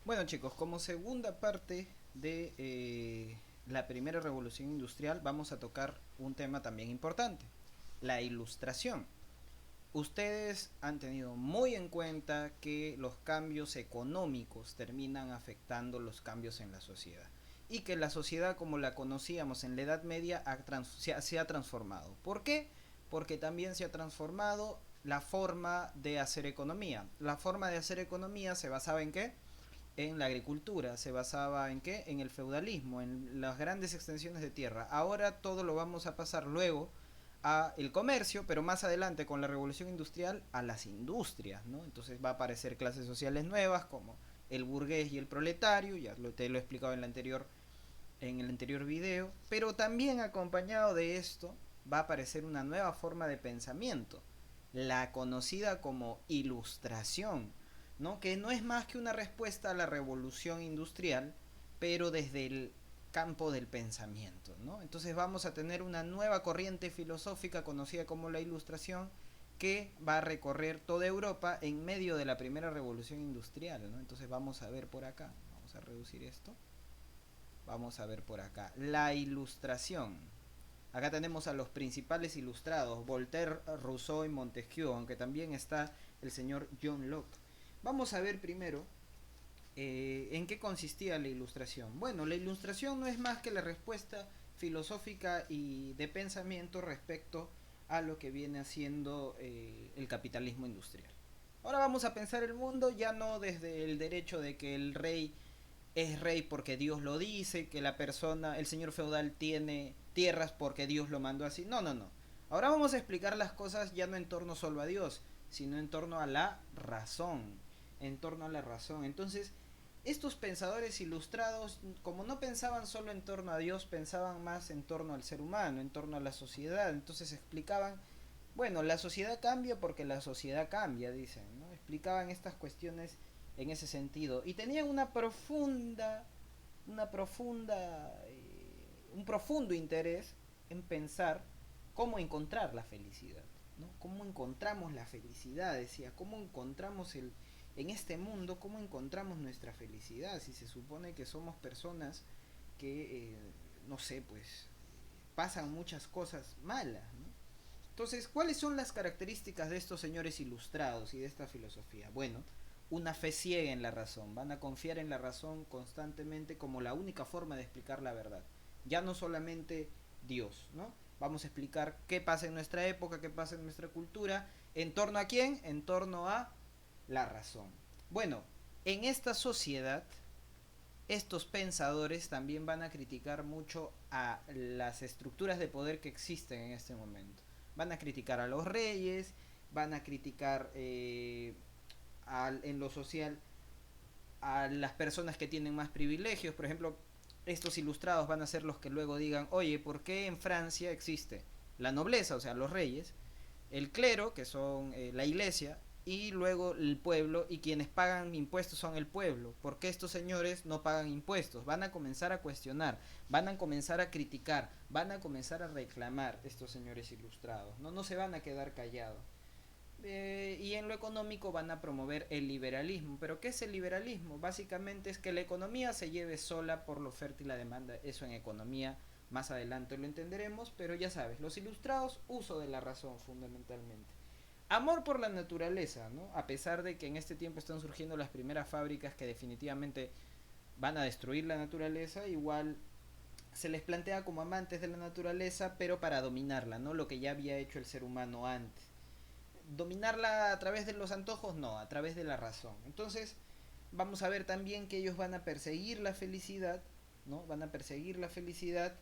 Bueno chicos, como segunda parte de la primera revolución industrial vamos a tocar un tema también importante, la ilustración. Ustedes han tenido muy en cuenta que los cambios económicos terminan afectando los cambios en la sociedad y que la sociedad como la conocíamos en la Edad Media se ha transformado. ¿Por qué? Porque también se ha transformado la forma de hacer economía. La forma de hacer economía se basaba en qué? En la agricultura, se basaba en qué? En el feudalismo, en las grandes extensiones de tierra. Ahora todo lo vamos a pasar luego a el comercio, pero más adelante con la revolución industrial a las industrias, ¿no? Entonces va a aparecer clases sociales nuevas como el burgués y el proletario, te lo he explicado en el anterior video, pero también acompañado de esto va a aparecer una nueva forma de pensamiento, la conocida como ilustración, ¿no? Que no es más que una respuesta a la revolución industrial, pero desde el campo del pensamiento, ¿no? Entonces vamos a tener una nueva corriente filosófica conocida como la ilustración que va a recorrer toda Europa en medio de la primera revolución industrial, ¿no? Entonces vamos a ver por acá, vamos a reducir esto. Vamos a ver por acá. La ilustración. Acá tenemos a los principales ilustrados, Voltaire, Rousseau y Montesquieu, aunque también está el señor John Locke. Vamos a ver primero en qué consistía la ilustración. Bueno, la ilustración no es más que la respuesta filosófica y de pensamiento respecto a lo que viene haciendo el capitalismo industrial. Ahora vamos a pensar el mundo ya no desde el derecho de que el rey es rey porque Dios lo dice, que la persona, el señor feudal tiene tierras porque Dios lo mandó así. No, no, no. Ahora vamos a explicar las cosas ya no en torno solo a Dios, sino en torno a la razón. En torno a la razón. Entonces, estos pensadores ilustrados, como no pensaban solo en torno a Dios, pensaban más en torno al ser humano, en torno a la sociedad. Entonces explicaban, bueno, la sociedad cambia porque la sociedad cambia, dicen, ¿no? Explicaban estas cuestiones en ese sentido. Y tenían un profundo interés en pensar cómo encontrar la felicidad, ¿no? Cómo encontramos la felicidad, decía, cómo encontramos en este mundo, cómo encontramos nuestra felicidad, si se supone que somos personas que, no sé, pues pasan muchas cosas malas, ¿no? Entonces, ¿cuáles son las características de estos señores ilustrados y de esta filosofía? Bueno, una fe ciega en la razón. Van a confiar en la razón constantemente como la única forma de explicar la verdad. Ya no solamente Dios, ¿no? Vamos a explicar qué pasa en nuestra época, qué pasa en nuestra cultura. ¿En torno a quién? En torno a la razón. Bueno, en esta sociedad, estos pensadores también van a criticar mucho a las estructuras de poder que existen en este momento. Van a criticar a los reyes, van a criticar en lo social a las personas que tienen más privilegios. Por ejemplo, estos ilustrados van a ser los que luego digan, oye, ¿por qué en Francia existe la nobleza, o sea, los reyes, el clero, que son la iglesia, y luego el pueblo, y quienes pagan impuestos son el pueblo? ¿Por qué estos señores no pagan impuestos? Van a comenzar a cuestionar, van a comenzar a criticar, van a comenzar a reclamar estos señores ilustrados. No, no se van a quedar callados. Y en lo económico van a promover el liberalismo. ¿Pero qué es el liberalismo? Básicamente es que la economía se lleve sola por la oferta y la demanda. Eso en economía más adelante lo entenderemos, pero ya sabes, los ilustrados, uso de la razón fundamentalmente. Amor por la naturaleza, ¿no? A pesar de que en este tiempo están surgiendo las primeras fábricas que definitivamente van a destruir la naturaleza, igual se les plantea como amantes de la naturaleza, pero para dominarla, ¿no? Lo que ya había hecho el ser humano antes. Dominarla a través de los antojos, no, a través de la razón. Entonces, vamos a ver también que ellos van a perseguir la felicidad, ¿no? Van a perseguir la felicidad,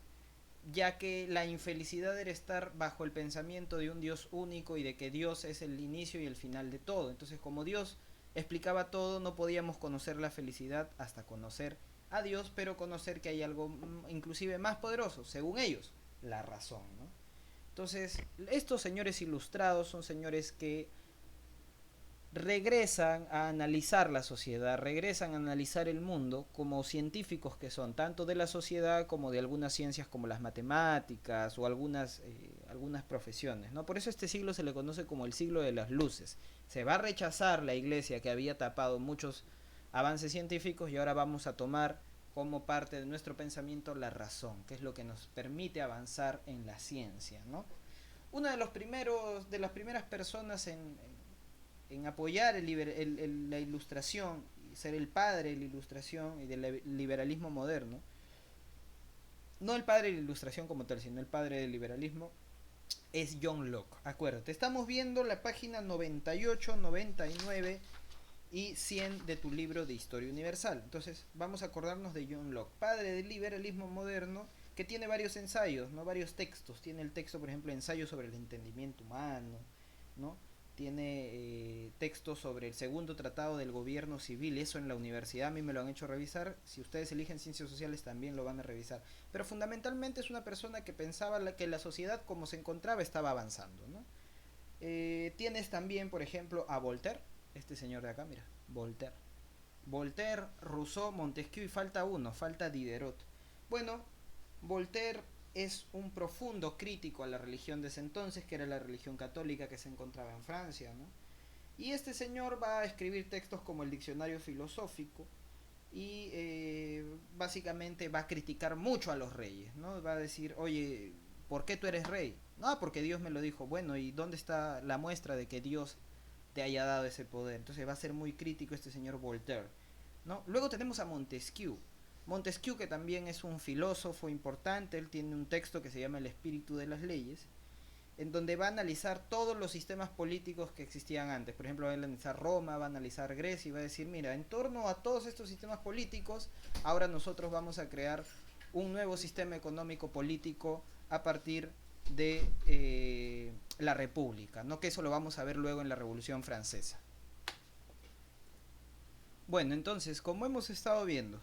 ya que la infelicidad era estar bajo el pensamiento de un Dios único y de que Dios es el inicio y el final de todo. Entonces, como Dios explicaba todo, no podíamos conocer la felicidad hasta conocer a Dios, pero conocer que hay algo inclusive más poderoso, según ellos, la razón, ¿no? Entonces, estos señores ilustrados son señores que regresan a analizar la sociedad, regresan a analizar el mundo como científicos que son, tanto de la sociedad como de algunas ciencias como las matemáticas o algunas profesiones, ¿no? Por eso este siglo se le conoce como el siglo de las luces. Se va a rechazar la iglesia que había tapado avances científicos y ahora vamos a tomar como parte de nuestro pensamiento la razón, que es lo que nos permite avanzar en la ciencia, ¿no? Una de las primeras personas en apoyar la ilustración, y ser el padre de la ilustración y del liberalismo moderno, no el padre de la ilustración como tal, sino el padre del liberalismo, es John Locke. Acuérdate, estamos viendo la página 98, 99 y 100 de tu libro de Historia Universal. Entonces, vamos a acordarnos de John Locke, padre del liberalismo moderno, que tiene varios ensayos, ¿no? Varios textos. Tiene el texto, por ejemplo, ensayo sobre el entendimiento humano, ¿no? Tiene textos sobre el segundo tratado del gobierno civil. Eso en la universidad a mí me lo han hecho revisar. Si ustedes eligen ciencias sociales también lo van a revisar. Pero fundamentalmente es una persona que pensaba que la sociedad como se encontraba estaba avanzando, ¿no? Tienes también, por ejemplo, a Voltaire, este señor de acá, mira, Voltaire. Voltaire, Rousseau, Montesquieu y falta uno, falta Diderot. Bueno, Voltaire es un profundo crítico a la religión de ese entonces, que era la religión católica que se encontraba en Francia, ¿no? Y este señor va a escribir textos como el Diccionario Filosófico y básicamente va a criticar mucho a los reyes, ¿no? Va a decir, oye, ¿por qué tú eres rey? No, porque Dios me lo dijo. Bueno, ¿y dónde está la muestra de que Dios te haya dado ese poder? Entonces va a ser muy crítico este señor Voltaire, ¿no? Luego tenemos a Montesquieu. Montesquieu, que también es un filósofo importante, él tiene un texto que se llama El espíritu de las leyes, en donde va a analizar todos los sistemas políticos que existían antes. Por ejemplo, va a analizar Roma, va a analizar Grecia y va a decir, mira, en torno a todos estos sistemas políticos, ahora nosotros vamos a crear un nuevo sistema económico político a partir de la República, ¿no? Que eso lo vamos a ver luego en la Revolución Francesa. Bueno, entonces, como hemos estado viendo,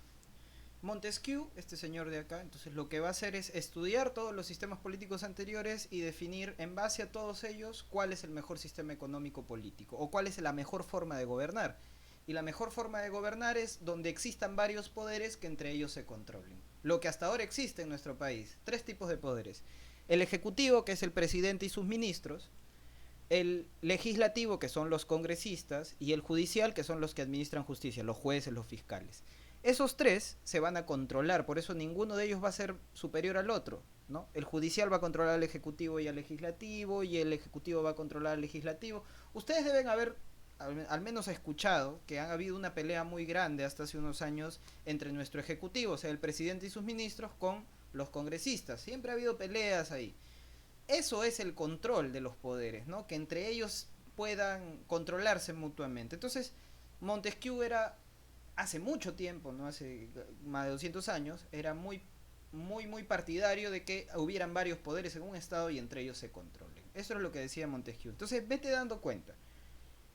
Montesquieu, este señor de acá, entonces lo que va a hacer es estudiar todos los sistemas políticos anteriores y definir en base a todos ellos cuál es el mejor sistema económico político o cuál es la mejor forma de gobernar. Y la mejor forma de gobernar es donde existan varios poderes que entre ellos se controlen. Lo que hasta ahora existe en nuestro país, tres tipos de poderes. El ejecutivo, que es el presidente y sus ministros, el legislativo, que son los congresistas, y el judicial, que son los que administran justicia, los jueces, los fiscales. Esos tres se van a controlar, por eso ninguno de ellos va a ser superior al otro, ¿no? El judicial va a controlar al ejecutivo y al legislativo, y el ejecutivo va a controlar al legislativo. Ustedes deben haber al menos escuchado que ha habido una pelea muy grande hasta hace unos años entre nuestro ejecutivo, o sea, el presidente y sus ministros, con los congresistas. Siempre ha habido peleas ahí. Eso es el control de los poderes, ¿no? Que entre ellos puedan controlarse mutuamente. Entonces, Montesquieu era hace mucho tiempo, no hace más de 200 años, era muy partidario de que hubieran varios poderes en un estado y entre ellos se controlen. Eso es lo que decía Montesquieu. Entonces, vete dando cuenta.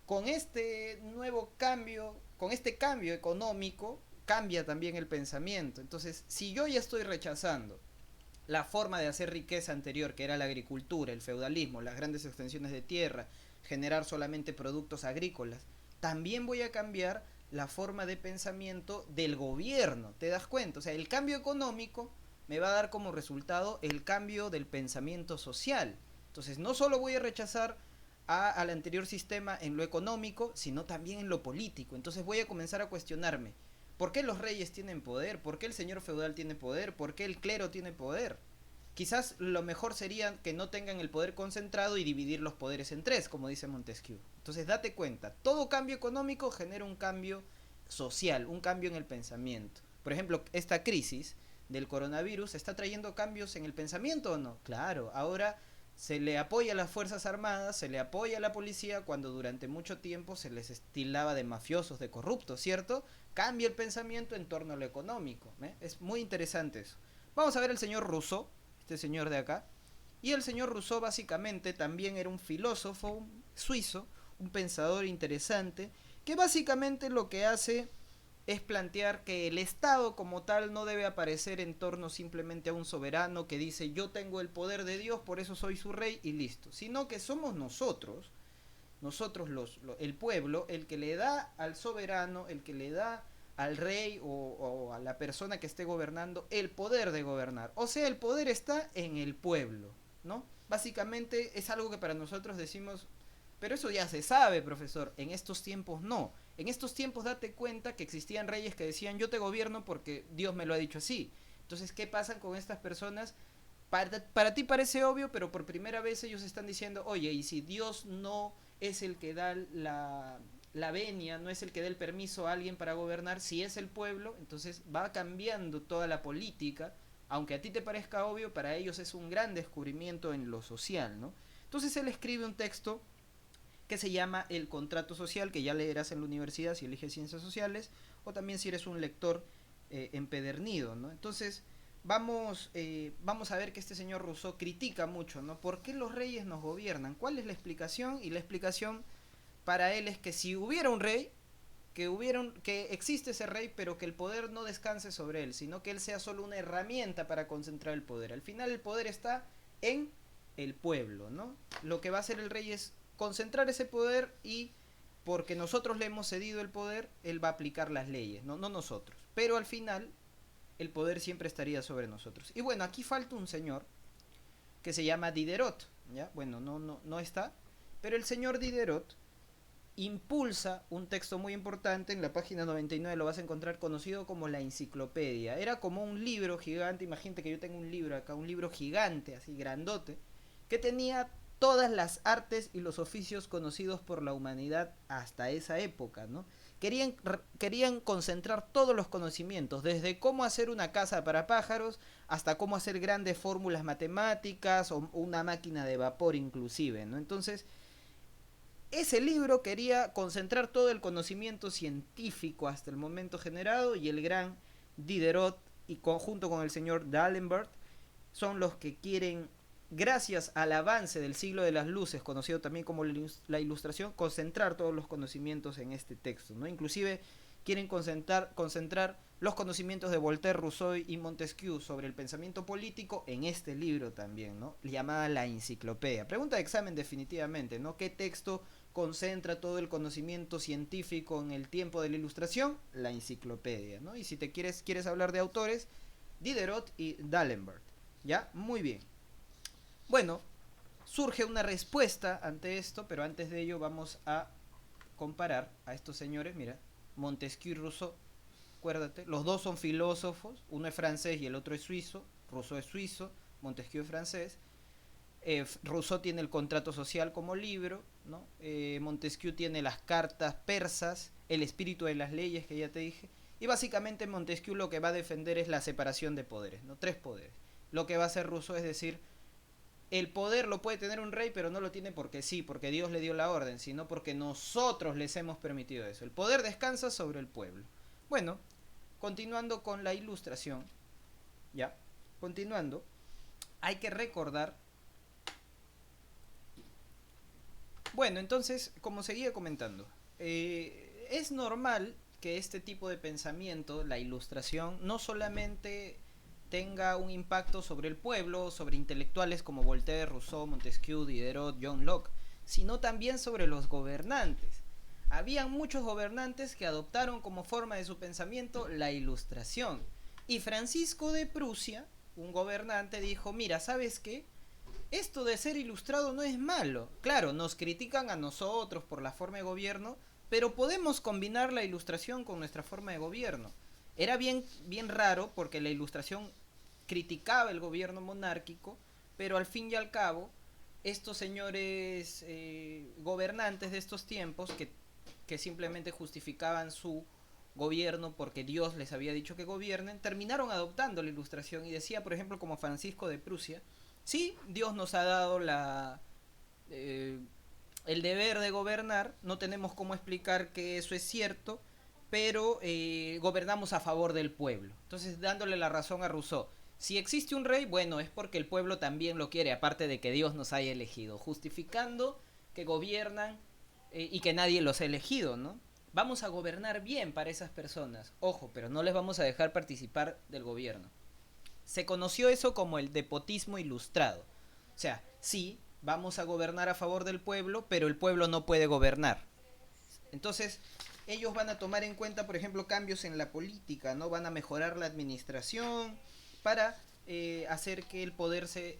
Con este nuevo cambio, con este cambio económico, cambia también el pensamiento. Entonces, si yo ya estoy rechazando la forma de hacer riqueza anterior, que era la agricultura, el feudalismo, las grandes extensiones de tierra, generar solamente productos agrícolas, también voy a cambiar la forma de pensamiento del gobierno. ¿Te das cuenta? O sea, el cambio económico me va a dar como resultado el cambio del pensamiento social. Entonces, no solo voy a rechazar al anterior sistema en lo económico, sino también en lo político. Entonces voy a comenzar a cuestionarme, ¿por qué los reyes tienen poder? ¿Por qué el señor feudal tiene poder? ¿Por qué el clero tiene poder? Quizás lo mejor sería que no tengan el poder concentrado y dividir los poderes en tres, como dice Montesquieu. Entonces date cuenta, todo cambio económico genera un cambio social, un cambio en el pensamiento. Por ejemplo, esta crisis del coronavirus está trayendo cambios en el pensamiento, ¿o no? Claro, ahora se le apoya a las Fuerzas Armadas, se le apoya a la policía cuando durante mucho tiempo se les estilaba de mafiosos, de corruptos, ¿cierto? Cambia el pensamiento en torno a lo económico, ¿eh? Es muy interesante eso. Vamos a ver el señor Rousseau, este señor de acá. Y el señor Rousseau básicamente también era un filósofo un suizo, un pensador interesante, que básicamente lo que hace es plantear que el Estado como tal no debe aparecer en torno simplemente a un soberano que dice yo tengo el poder de Dios, por eso soy su rey y listo, sino que somos nosotros el pueblo, el que le da al soberano, el que le da al rey o a la persona que esté gobernando el poder de gobernar. O sea, el poder está en el pueblo, ¿no? Básicamente es algo que para nosotros decimos, pero eso ya se sabe, profesor. En estos tiempos no. En estos tiempos date cuenta que existían reyes que decían yo te gobierno porque Dios me lo ha dicho así. Entonces, ¿qué pasa con estas personas? Para ti parece obvio, pero por primera vez ellos están diciendo, oye, y si Dios no es el que da la venia, no es el que da el permiso a alguien para gobernar, si es el pueblo, entonces va cambiando toda la política, aunque a ti te parezca obvio, para ellos es un gran descubrimiento en lo social, ¿no? Entonces él escribe un texto que se llama El Contrato Social, que ya leerás en la universidad si eliges ciencias sociales, o también si eres un lector empedernido, ¿no? Entonces, vamos a ver que este señor Rousseau critica mucho, ¿no? ¿Por qué los reyes nos gobiernan? ¿Cuál es la explicación? Y la explicación para él es que si hubiera un rey, que existe ese rey, pero que el poder no descanse sobre él, sino que él sea solo una herramienta para concentrar el poder. Al final el poder está en el pueblo, ¿no? Lo que va a hacer el rey es concentrar ese poder y porque nosotros le hemos cedido el poder, él va a aplicar las leyes, no nosotros. Pero al final el poder siempre estaría sobre nosotros. Y bueno, aquí falta un señor que se llama Diderot, ¿ya? Bueno, no está, pero el señor Diderot impulsa un texto muy importante, en la página 99 lo vas a encontrar, conocido como la enciclopedia. Era como un libro gigante, imagínate que yo tengo un libro acá, un libro gigante, así grandote, que tenía todas las artes y los oficios conocidos por la humanidad hasta esa época, ¿no? Querían concentrar todos los conocimientos, desde cómo hacer una casa para pájaros hasta cómo hacer grandes fórmulas matemáticas o una máquina de vapor inclusive, ¿no? Entonces, ese libro quería concentrar todo el conocimiento científico hasta el momento generado, y el gran Diderot y conjunto con el señor D'Alembert son los que quieren, gracias al avance del siglo de las luces, conocido también como la ilustración, concentrar todos los conocimientos en este texto, ¿no? Inclusive quieren concentrar los conocimientos de Voltaire, Rousseau y Montesquieu sobre el pensamiento político en este libro también, ¿no? Llamada la enciclopedia. Pregunta de examen definitivamente, ¿no? ¿Qué texto concentra todo el conocimiento científico en el tiempo de la ilustración? La enciclopedia, ¿no? Y si te quieres hablar de autores, Diderot y D'Alembert, ¿ya? Muy bien. Bueno, surge una respuesta ante esto, pero antes de ello vamos a comparar a estos señores. Mira, Montesquieu y Rousseau, acuérdate, los dos son filósofos, uno es francés y el otro es suizo. Rousseau es suizo, Montesquieu es francés. Rousseau tiene el Contrato Social como libro, ¿no? Montesquieu tiene las cartas persas, el espíritu de las leyes que ya te dije, y básicamente Montesquieu lo que va a defender es la separación de poderes, ¿no? Tres poderes. Lo que va a hacer Rousseau es decir, el poder lo puede tener un rey, pero no lo tiene porque sí, porque Dios le dio la orden, sino porque nosotros les hemos permitido eso. El poder descansa sobre el pueblo. Bueno, continuando con la ilustración, ya, continuando, hay que recordar. Bueno, entonces, como seguía comentando, es normal que este tipo de pensamiento, la ilustración, no solamente tenga un impacto sobre el pueblo, sobre intelectuales como Voltaire, Rousseau, Montesquieu, Diderot, John Locke, sino también sobre los gobernantes. Habían muchos gobernantes que adoptaron como forma de su pensamiento la ilustración. Y Francisco de Prusia, un gobernante, dijo, mira, ¿sabes qué? Esto de ser ilustrado no es malo. Claro, nos critican a nosotros por la forma de gobierno, pero podemos combinar la ilustración con nuestra forma de gobierno. Era bien raro porque la ilustración criticaba el gobierno monárquico, pero al fin y al cabo, estos señores gobernantes de estos tiempos que simplemente justificaban su gobierno porque Dios les había dicho que gobiernen, terminaron adoptando la ilustración y decía, por ejemplo, como Francisco de Prusia, sí, Dios nos ha dado eh, el deber de gobernar, no tenemos cómo explicar que eso es cierto, pero gobernamos a favor del pueblo. Entonces, dándole la razón a Rousseau, si existe un rey, bueno, es porque el pueblo también lo quiere, aparte de que Dios nos haya elegido, justificando que gobiernan y que nadie los ha elegido, ¿no? Vamos a gobernar bien para esas personas, ojo, pero no les vamos a dejar participar del gobierno. Se conoció eso como el despotismo ilustrado. O sea, sí, vamos a gobernar a favor del pueblo, pero el pueblo no puede gobernar. Entonces, ellos van a tomar en cuenta, por ejemplo, cambios en la política, ¿no? Van a mejorar la administración para hacer que el poder se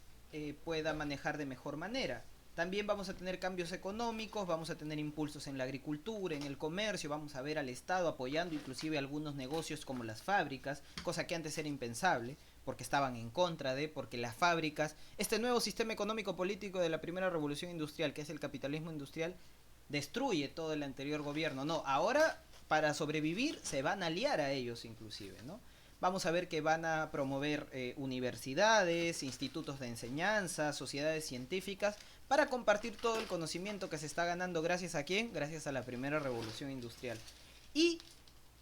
pueda manejar de mejor manera. También vamos a tener cambios económicos, vamos a tener impulsos en la agricultura, en el comercio, vamos a ver al Estado apoyando inclusive algunos negocios como las fábricas, cosa que antes era impensable, porque estaban en contra de, porque las fábricas, este nuevo sistema económico político de la primera revolución industrial, que es el capitalismo industrial, destruye todo el anterior gobierno. No, ahora para sobrevivir se van a aliar a ellos inclusive, ¿no? Vamos a ver que van a promover universidades, institutos de enseñanza, sociedades científicas, para compartir todo el conocimiento que se está ganando gracias a quién, gracias a la primera revolución industrial. Y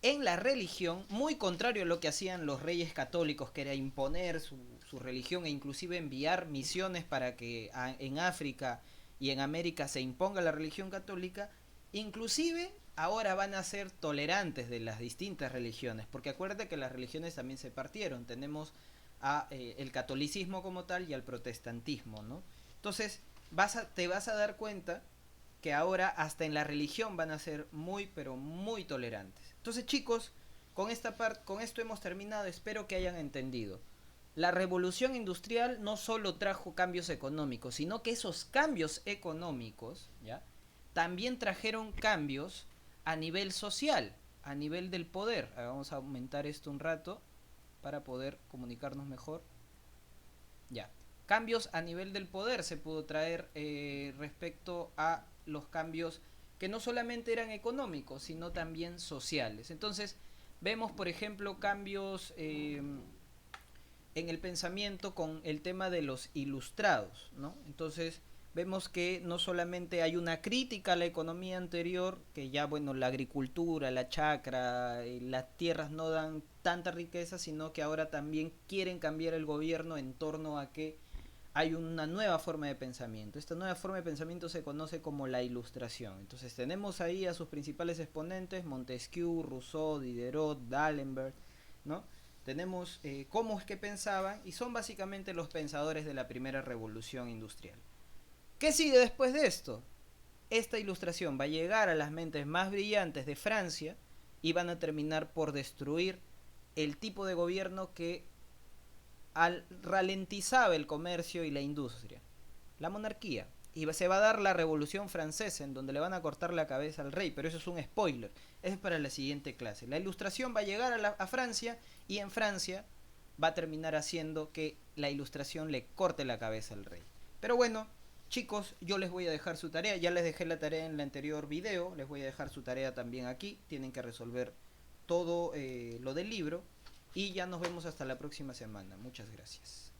en la religión, muy contrario a lo que hacían los reyes católicos, que era imponer su religión e inclusive enviar misiones para que en África y en América se imponga la religión católica, inclusive ahora van a ser tolerantes de las distintas religiones, porque acuérdate que las religiones también se partieron, tenemos el catolicismo como tal y al protestantismo, ¿no? Entonces te vas a dar cuenta que ahora hasta en la religión van a ser muy pero muy tolerantes. Entonces, chicos, con esto hemos terminado, espero que hayan entendido. La revolución industrial no solo trajo cambios económicos, sino que esos cambios económicos, ¿ya?, también trajeron cambios a nivel social, a nivel del poder. Vamos a aumentar esto un rato para poder comunicarnos mejor. Ya. Cambios a nivel del poder se pudo traer respecto a los cambios que no solamente eran económicos, sino también sociales. Entonces, vemos, por ejemplo, cambios en el pensamiento con el tema de los ilustrados, ¿no? Entonces, vemos que no solamente hay una crítica a la economía anterior, que ya, bueno, la agricultura, la chacra, las tierras no dan tanta riqueza, sino que ahora también quieren cambiar el gobierno en torno a que hay una nueva forma de pensamiento. Esta nueva forma de pensamiento se conoce como la Ilustración. Entonces tenemos ahí a sus principales exponentes, Montesquieu, Rousseau, Diderot, D'Alembert, ¿no? Tenemos cómo es que pensaban y son básicamente los pensadores de la primera revolución industrial. ¿Qué sigue después de esto? Esta ilustración va a llegar a las mentes más brillantes de Francia y van a terminar por destruir el tipo de gobierno que ralentizaba el comercio y la industria, la monarquía. Y se va a dar la revolución francesa, en donde le van a cortar la cabeza al rey, pero eso es un spoiler, eso es para la siguiente clase. La ilustración va a llegar a Francia, y en Francia va a terminar haciendo que la ilustración le corte la cabeza al rey. Pero bueno, chicos, yo les voy a dejar su tarea, ya les dejé la tarea en el anterior video, les voy a dejar su tarea también aquí, tienen que resolver todo lo del libro, y ya nos vemos hasta la próxima semana. Muchas gracias.